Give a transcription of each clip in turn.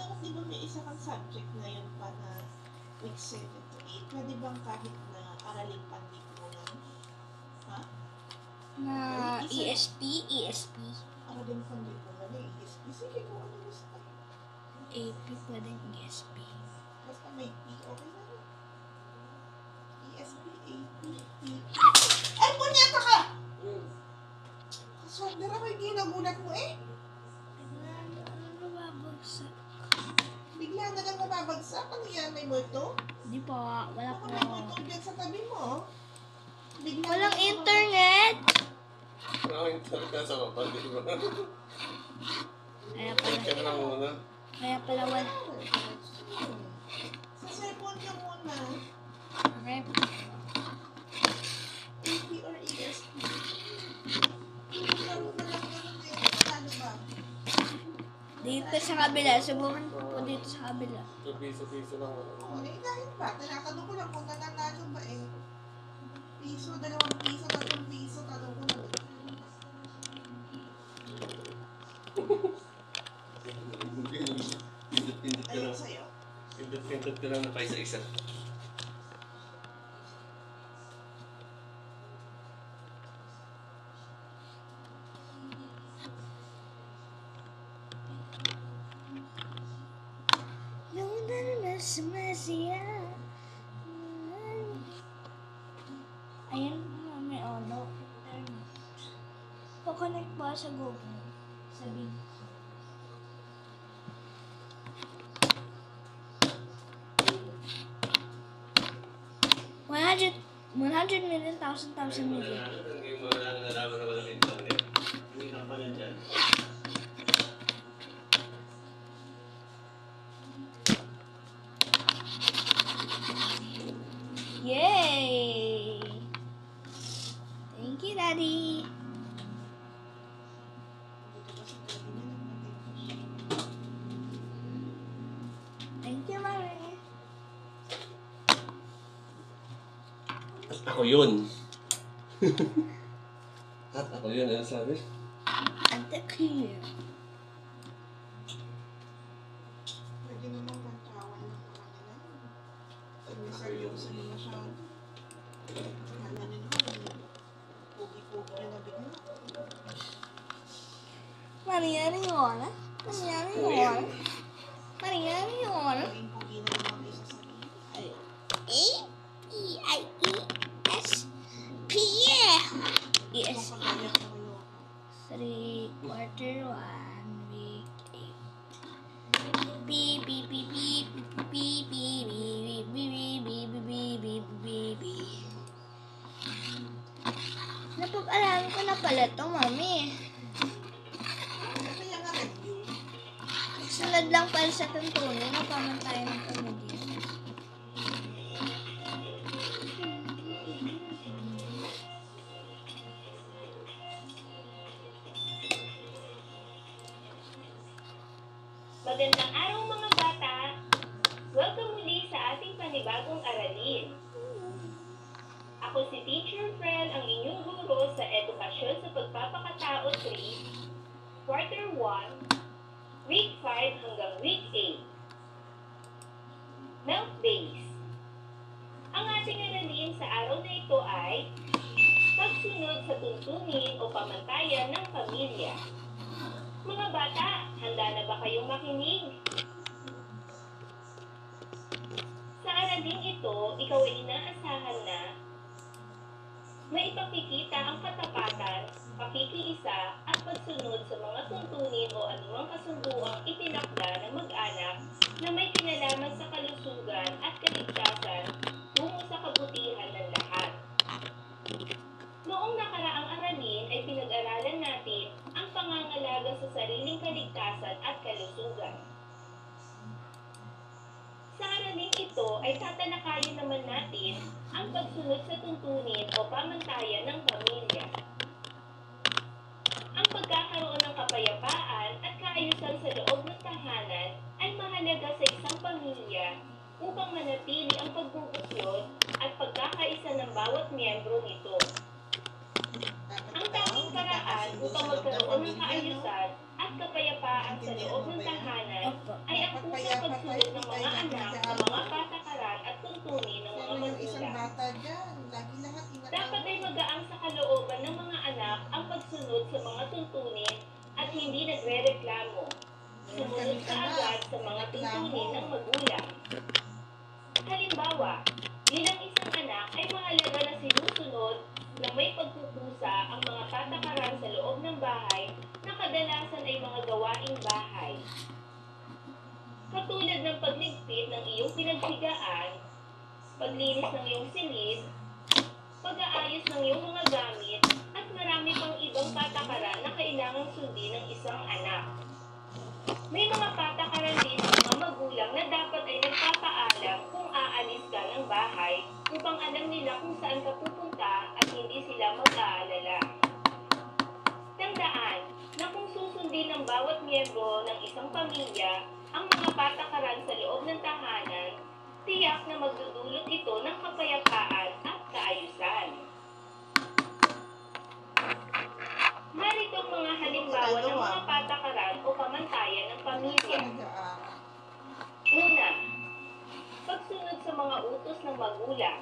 Tapos di ba may isa kang subject ngayon pa na week 7 to 8? Pwede bang kahit na araling panlipunan? Ha? Na Isa- ESP. Araling panlipunan na ESP. Sige, kung ano gusto. AP pwedeng ESP. Basta may P, okay na yun. ESP, AP, P. Ay, punyata ka! Kaswagder ako, hindi nagulat mo eh. Nababagsak. Bigla na lang mababagsak. Ano yan? May multo? Di po, wala Ako po. may multo dyan sa tabi mo. Bigla Walang na lang internet. Ang internet ka sa kapal, di ba? Kaya Check ka pala, na lang muna. wala. Sa cellphone ka muna. Okay. AP or ESP. Laro na lang ganun eh. Paano ba? Dito sa kabila, subukan ko po dito sa kabila. So, piso-piso lang. Oo, eh dahil ba? Tinatanong ko lang kung nananalo ba eh. Piso, 2 piso, 3 piso, tanong ko lang. Pindot-pindot ka Ayun lang. sa'yo. Pindot-pindot ka lang na paisa-isa. Ayan, may ano. Pa-connect ba sa Google? Sabi. $100 million, thousand million. Hindi mo lang nalaman na walang internet. Hindi ka pa na dyan. Yay! Thank you, Daddy. Thank you, Mommy. Ako yun. At ako yun, ano sabi? And the clear. Pwede naman magkawan ng kanila. Sabi seryoso na masyado. Kala nila pugi-pugi na bigla. Mangyari yun. Mangyari yun. Mangyari yun. Naging pugi na naman isa sa sarili. A-P-I-E-S-P. Yes. Kapag-ayak na kayo. 3/4, 1 week, 8. Beep, beep, beep, beep, beep, beep, beep, beep, beep, beep, beep, beep, beep, beep. Napag-alaman ko na pala to, Mami. Kaya nga review. Sunod lang pala sa tuntunin, napamantayan ng pamilya. Magandang araw mga bata! Welcome muli sa ating panibagong aralin. Ako si Teacher Fred, ang inyong guro sa Edukasyon sa Pagpapakatao 3, Quarter 1, Week 5 hanggang Week 8. Milk Days. Ang ating aralin sa araw na ito ay pagsunod sa tuntunin o pamantayan ng pamilya. Mga bata, handa na ba kayong makinig? Sa araling ito, ikaw ay inaasahan na maipakikita ang katapatan, pakikiisa at pagsunod sa mga tuntunin o anumang kasunduang itinakda ng mag-anak na may kinalaman sa kalusugan at kaligtasan tungo sa kabutihan ng lahat. Noong nakaraang aralin ay pinag-aralan natin ang pangangalaga sa sariling kaligtasan at kalusugan. Sa araling ito ay tatalakayin naman natin ang pagsunod sa tuntunin o pamantayan ng pamilya. Ang pagkakaroon ng kapayapaan at kaayusan sa loob ng tahanan ay mahalaga sa isang pamilya upang manatili ang pagbubuklod at pagkakaisa ng bawat miyembro nito. Ang tanging paraan upang magkaroon ng kaayusan at kapayapaan sa loob ng tahanan Opo. ay ang kusang pagsunod ng mga anak sa mga patakaran at tuntunin ng mga Pero yung isang magulang. bata dyan, lagi lahat Dapat ay magaang sa kalooban ng mga anak ang pagsunod sa mga tuntunin at hindi nagre-reklamo. Sumunod kaagad sa mga tuntunin ng magulang. Halimbawa, bilang isang anak ay mahalaga na sinusunod na may pagkukusa ang mga patakaran sa loob ng bahay na kadalasan ay mga gawaing bahay. Katulad ng pagligpit ng iyong pinaghigaan, paglinis ng iyong silid, pag-aayos ng iyong mga gamit, at marami pang ibang patakaran na kailangang sundin ng isang anak. May mga patakaran din ng mga magulang na dapat ay nagpapaalam kung aalis ka ng bahay upang alam nila kung saan ka pupunta at hindi sila mag-aalala. Tandaan na kung susundin ng bawat miyembro ng isang pamilya ang mga patakaran sa loob ng tahanan, tiyak na magdudulot ito ng kapayapaan at kaayusan. Narito ang mga halimbawa ng mga patakaran o pamantayan ng pamilya. nag-aaral. Una, pagsunod sa mga utos ng magulang.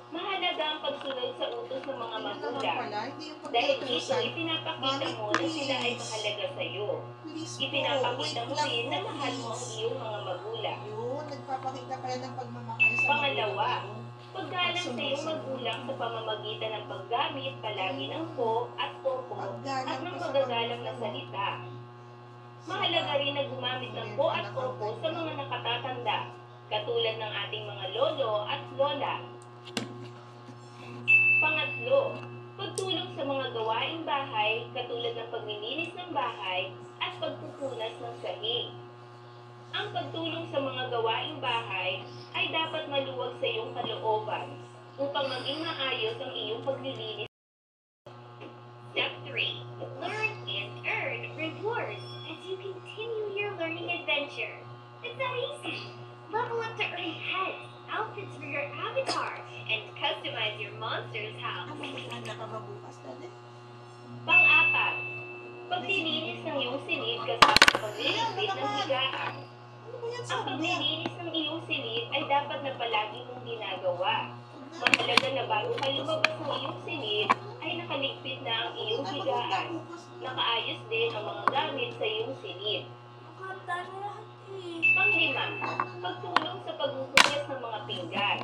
Mahalaga ang pagsunod sa utos ng mga Yun naman magulang. pala, hindi yung Dahil dito, pagtutusan. ipinapakita mo na sila ay mahalaga sa iyo. Please po, Ipinapakita wait mo lang rin po, na mahal mo ang please. iyong mga magulang. Yun, nagpapakita kaya ng pagmamahal sa Pangalawa, magulang. paggalang sa iyong magulang sa pamamagitan ng paggamit palagi ng po at opo at Paggalang ng ka sa magagalang na magulang mo. salita. Mahalaga rin na gumamit ng po at opo sa mga nakatatanda, katulad ng ating mga lolo at lola. Pangatlo, pagtulong sa mga gawaing bahay katulad ng paglilinis ng bahay at pagpupunas ng sahig. Ang pagtulong sa mga gawaing bahay ay dapat maluwag sa iyong kalooban upang maging maayos ang iyong paglilinis. Step 3. Learn and earn rewards as you continue your learning adventure. It's that easy. Level up to earn heads, outfits for your avatar, and customize your monster's house. Ano may anak ka ba bukas, Daddy? Pang-apat, paglilinis ng iyong silid kasama paglilinis ng higaan. Ano ba yan Ang sabi? paglilinis ng iyong silid ay dapat na palagi mong ginagawa. Mahalaga na bago ka lumabas ng iyong silid, ay nakaligpit na ang iyong higaan. Nakaayos din ang mga gamit sa iyong silid. Nakanta na lahat eh. Pang-lima, pagtulong sa paghuhugas ng mga pinggan.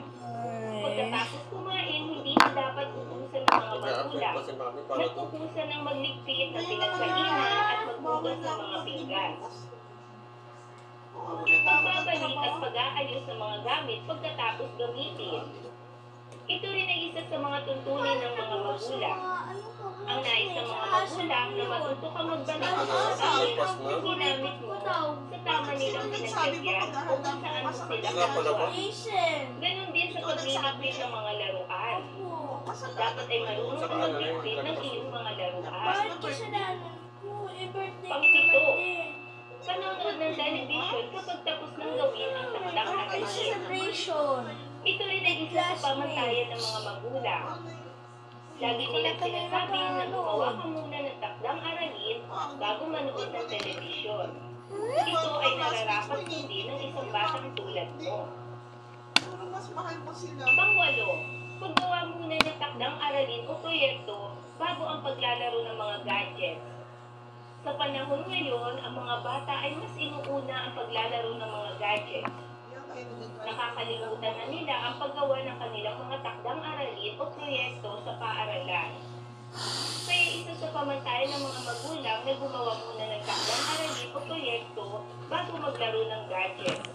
Pagkatapos kumain, hindi na dapat utusan ng mga magulang. Kasi mami, para to. Nagpupusan ng magligpit ng pinagkainan at maghugas ng mga pinggan. Pagbabalik at pag-aayos ng mga gamit pagkatapos gamitin. Ito rin ay isa sa mga tuntunin ng mga magulang. Ang nais ng mga magulang na matuto ka magbalik sa gamit na ginamit mo sa tama nilang pinaglagyan o kung saan mo sila nakuha. Ganon din sa pagliligpit ng mga laruan. Dapat ay marunong ka magligpit ng iyong mga laruan. Bakit kasalanan ko? Eh, birthday ko Pang-pito. naman din. Panonood ng television kapag tapos nang gawin ang takdang Happy aralin. celebration. Ito rin ay isa sa pamantayan ng mga magulang. Lagi nilang sinasabi na gumawa ka muna ng takdang aralin bago manood ng telebisyon. Ito ay nararapat sundin ng isang batang tulad mo. Pero mas mahal mo sila. Pangwalo, paggawa muna ng takdang aralin o proyekto bago ang paglalaro ng mga gadgets. Sa panahon ngayon, ang mga bata ay mas inuuna ang paglalaro ng mga gadgets. Nakakalimutan na nila ang paggawa ng kanilang mga takdang aralin o proyekto sa paaralan. Kaya isa sa pamantayan ng mga magulang na gumawa muna ng takdang aralin o proyekto bago maglaro ng gadgets.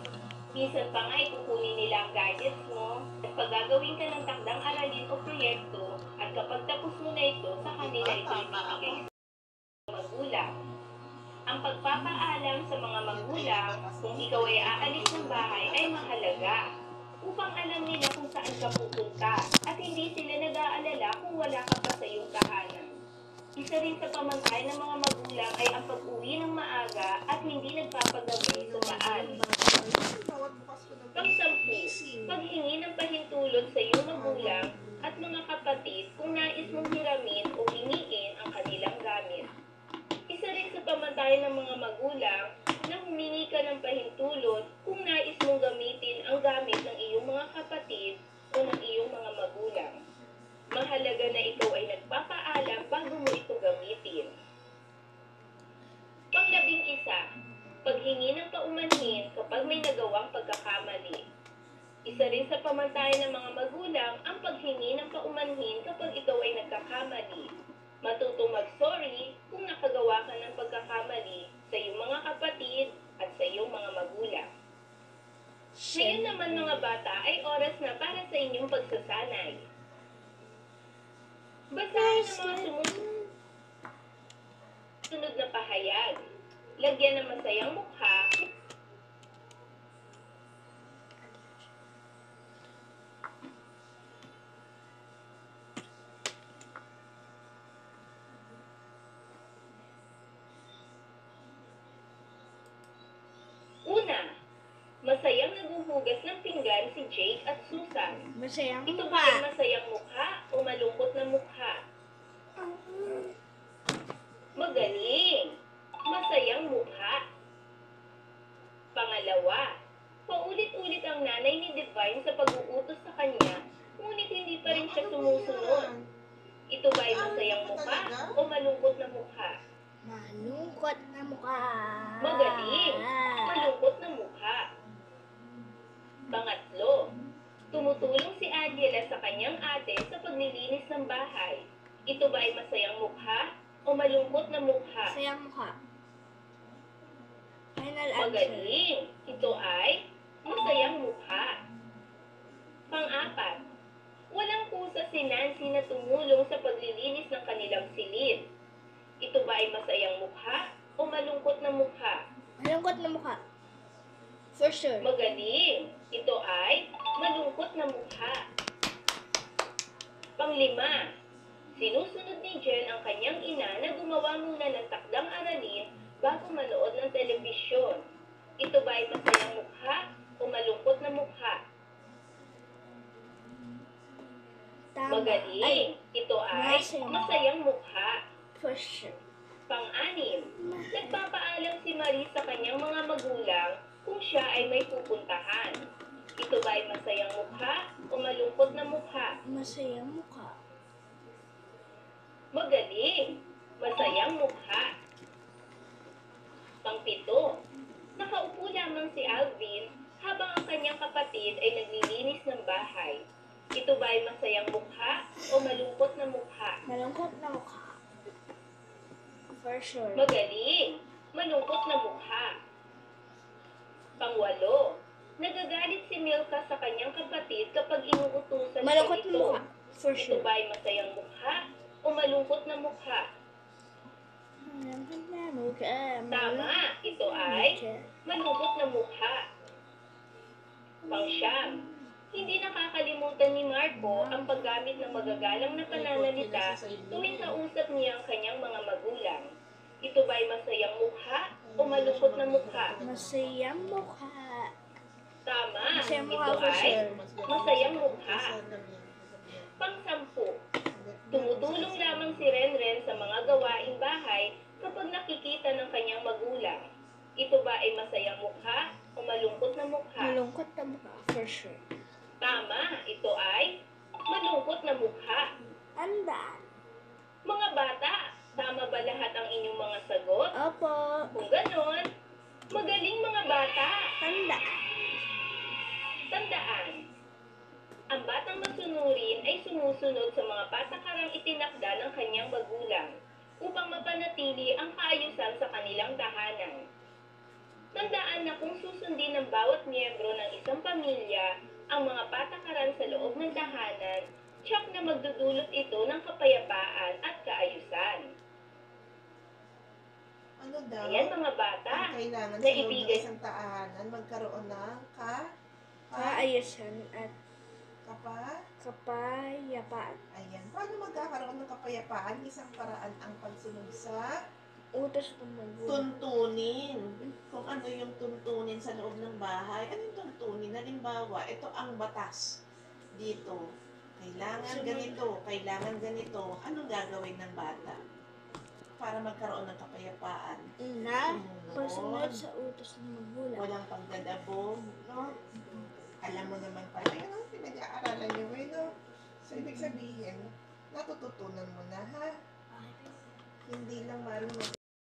Minsan pa nga ikukunin nila ang gadgets mo at pagagawin ka ng takdang aralin o proyekto at kapag tapos mo na ito, sa kanila ito ibibigay sa magulang. Ang pagpapaalam sa mga magulang kung ikaw ay aalis ng bahay ay mahalaga upang alam nila kung saan ka pupunta at hindi sila nag-aalala kung wala ka pa sa iyong tahanan. Isa rin sa pamantayan ng mga magulang ay ang pag-uwi ng maaga at hindi nagpapagabi sa daan. Pang-sampu, paghingi ng pahintulot sa iyong magulang at mga kapatid kung nais mong hiramin o hingiin ang kanilang gamit. Isa rin sa pamantayan pamantayan ng mga magulang na humingi ka ng pahintulot kung nais mong gamitin ang gamit ng iyong mga kapatid o ng iyong mga magulang. Mahalaga na ikaw ay nagpapaalam bago mo ito gamitin. Pang-11, paghingi ng paumanhin kapag may nagawang pagkakamali. Isa rin sa pamantayan ng mga magulang ang paghingi ng paumanhin kapag ikaw ay nagkakamali. Matutong mag-sorry kung nakagawa ka ng pagkakamali sa iyong mga kapatid at sa iyong mga magulang. Ngayon naman mga bata ay oras na para sa inyong pagsasanay. Basahin ang mga sunod na pahayag. Lagyan ng masayang mukha. Una, masayang naghuhugas ng pinggan si Jake at Susan. Masayang Ito ba mukha. ay masayang mukha o malungkot na mukha? Magaling! Masayang mukha. Pangalawa, paulit-ulit ang nanay ni Divine sa pag-uutos sa kanya, ngunit hindi pa rin siya sumusunod. Ito ba ay masayang mukha o malungkot na mukha? Malungkot na mukha. Magaling! Malungkot na mukha. Pangatlo, tumutulong si Angela sa kanyang ate sa paglilinis ng bahay. Ito ba ay masayang mukha o malungkot na mukha? Masayang mukha. Final answer. Magaling! Ito ay masayang mukha. Pang-apat, walang kusa si Nancy na tumulong sa paglilinis ng kanilang silid. Ito ba ay masayang mukha o malungkot na mukha? Malungkot na mukha. For sure. Magaling! Ito ay malungkot na mukha. Panglima, sinusunod ni Jen ang kanyang ina na gumawa muna ng takdang aralin bago manood ng telebisyon. Ito ba ay masayang mukha o malungkot na mukha? Tama. Ay, Magaling! Ito ay masayang. masayang mukha. for sure. Pang-anim, nagpapaalam si Marie sa kanyang mga magulang kung siya ay may pupuntahan. Ito ba ay masayang mukha o malungkot na mukha? Masayang mukha. Magaling! Masayang mukha. Pang-pito, nakaupo lamang si Alvin habang ang kanyang kapatid ay naglilinis ng bahay. Ito ba ay masayang mukha o malungkot na mukha? Malungkot na mukha. For sure. Magaling! Malungkot na mukha. Pangwalo, nagagalit si Milka sa kanyang kapatid kapag inuutusan siya Malungkot na ito. mukha. For Ito sure. ba ay masayang mukha o malungkot na mukha? Malungkot na mukha. Tama, ito ay malungkot na mukha. Pang-siyam, hindi nakakalimutan ni Marco ang paggamit ng magagalang na pananalita tuwing kausap niya ang kanyang mga magulang. Ito ba ay masayang mukha o malungkot na mukha? Masayang mukha. Tama, Masayang mukha ito for ay sure. masayang mukha. Pang-sampu, tumutulong lamang si Renren sa mga gawaing bahay kapag nakikita ng kanyang magulang. Ito ba ay masayang mukha o malungkot na mukha? Malungkot na mukha. For sure. Tama, ito ay malungkot na mukha. Tandaan. Mga bata, tama ba lahat ang inyong mga sagot? Opo. Kung ganon, magaling mga bata. Tandaan. Tandaan, ang batang masunurin ay sumusunod sa mga patakarang itinakda ng kanyang magulang upang mapanatili ang kaayusan sa kanilang tahanan. Tandaan na kung susundin ng bawat miyembro ng isang pamilya ang mga patakaran sa loob ng tahanan, tiyak na magdudulot ito ng kapayapaan at kaayusan. Ano daw? Ayan mga bata, Ang kailangan sa na loob ng ibigay- isang tahanan, magkaroon ng Kaayusan at kapayapaan. Ayan. Paano magkakaroon ng kapayapaan? Isang paraan ang pagsunod sa Utos ng magulang. tuntunin. Kung ano yung tuntunin sa loob ng bahay. Ano yung tuntunin? Halimbawa, ito ang batas. Dito. Kailangan Sunod. ganito. Kailangan ganito. Anong gagawin ng bata? para magkaroon ng kapayapaan. Na, Oo. pagsunod sa utos ng magulang. Walang pagdadabog, no? Alam mo naman pala, yun ang pinag-aaralan niyo, no? So, ibig sabihin, natututunan mo na, ha? Hindi lang marunong